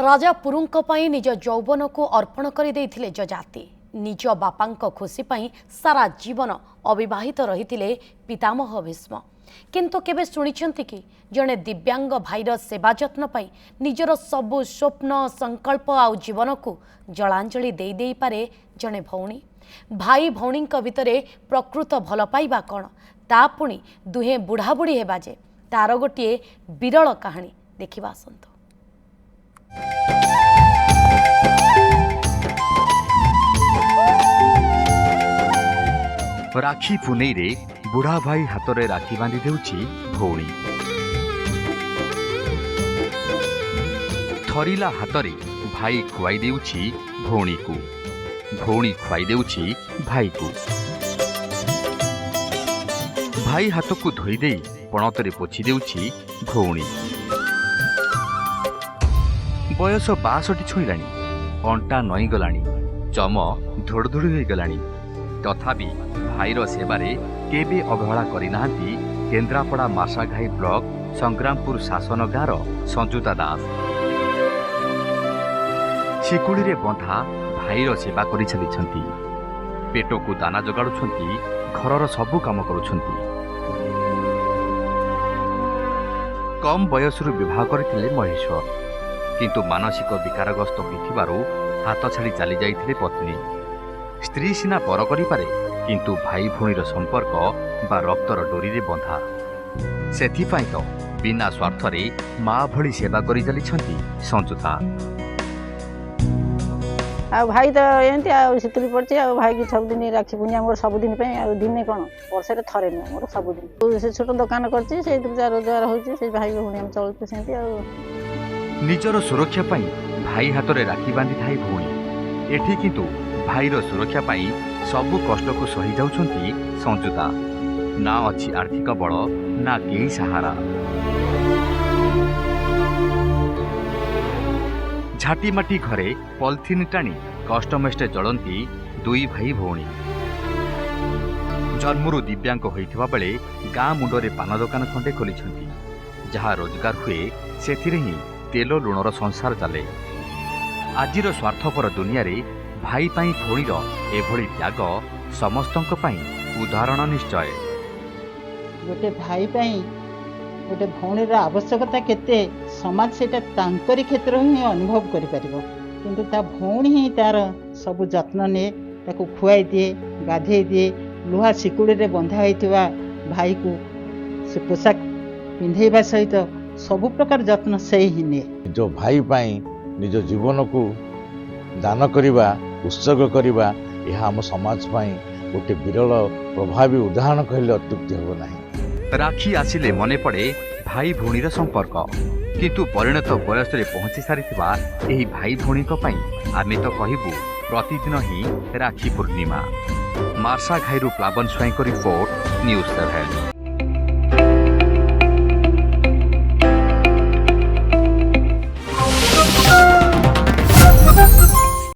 राजा पुरुंक पई निज यौवन को अर्पण कर देइथिले जजाति निज बापांक खुशी पई सारा जीवन अविवाहित रहिथिले पितामह भीष्म। किंतु केबे सुनिछंती कि जणे दिव्यांग भाईर सेवा जत्न पई निजर सबु स्वप्न संकल्प आउ जीवन को जलांजलि देई देई पारे जणे भौणी। भाई भौणींक भितरे प्रकृत भल पाइबा कौन ता पुणी दुहे बुढ़ा बुढ़ी हेबा जे तार गोटे विरल कहानी देखिबा आसंतु। राखी पुनई रे बुढ़ा भाई हाथ में राखी बांधि देउछि भौणी। थरिला हाथ रे भाई खुआई देउछि भौणी को, भौणी खुआई देउछि भाई को। भाई हाथ को धोई दे पणतरे पोछि देउछि भौणी। बयस 62 छुईलाणी, अंटा नई गलाणी, चम धोड़धोड़ हो गलाणी, तथापि भाईर सेवारे केबे अवहेला करिनाहांती केन्द्रापड़ा मार्शाघाई ब्लॉक संग्रामपुर शासन गाँर संजुता दास। शिकुड़ी रे बंधा भाईर सेवा करि चलिछंती, पेट को दाना जगाड़ुछंती, घरर सबु काम करुछंती। कम बयसरु विवाह करथिले महेश्वर, किंतु मानसिक विकारग्रस्त होइथिबारु हाथ छाड़ी चली जाइथिले पत्नी। स्त्री सीना पर करिपारे किंतु भाई भौणीर संपर्क बा रक्तर डोरी रे बंधा। सेथिपाई तो बिना स्वार्थरे माँ भली सेवा करि चलिछंती संजुता। आ भाई तो एमती शीतुरी पड़े आ भाई की सबुदिन राखी पूर्णिमा मोर सबुदिन दिन कौन वर्ष थे नुह मोर सबुदिन से छोट दुकान कर रोजगार हो भाई भौणी आम चलुँ से। निजर सुरक्षा पाई भाई हाथ में राखी बांधि थाई भौणी। एठी किंतु भाईर सुरक्षा पाई सबु कष्ट को सही जाउछंती संजुता। ना अछि आर्थिक बल ना केही सहारा। झाटीमाटी घरे पॉलिथिन टाणी कष्टमष्टे चलती दुई भाई भौणी। जन्मरू दिव्यांग होइथिबा बेले गाँ मुंडरे पान दुकान खंडे खोलिछंती। जहाँ रोजगार हुए सेथिरे ही तेल लुणर संसार चले। आजिर स्वार्थपर दुनिया रे भाई पाई भौणीर एभली त्याग समस्तंक पाई उदाहरण निश्चय। गोटे भाई पाई गोटे भौणीर आवश्यकता केते समाज सेटा तांकरी क्षेत्र ही अनुभव करि परिबो, किंतु ता भौणी ही तार सब जत्न ने ताको खुआई दिए, गाधे दिए, लुहा शिकुड़ी रे बंधा होइतिबा भाई को से पोशाक पिंधेबा सहित सब प्रकार जत्न से ही ने। जो भाई पाई निज जीवन को दान करिबा, उत्सर्ग करिबा, यह आम समाज पाई गोटे विरल प्रभावी उदाहरण कहले अत्युक्ति होब नाही। राखी आसिले मने पड़े भाई भौणीर संपर्क, किंतु परिणत बयस रे पहुंची सारिथिबा एही भाई भौणीक पई आमे तो कहिबु प्रतिदिन ही राखी पूर्णिमा। मार्शाघाईरू प्लावन स्वाईंको रिपोर्ट, न्यूज 7।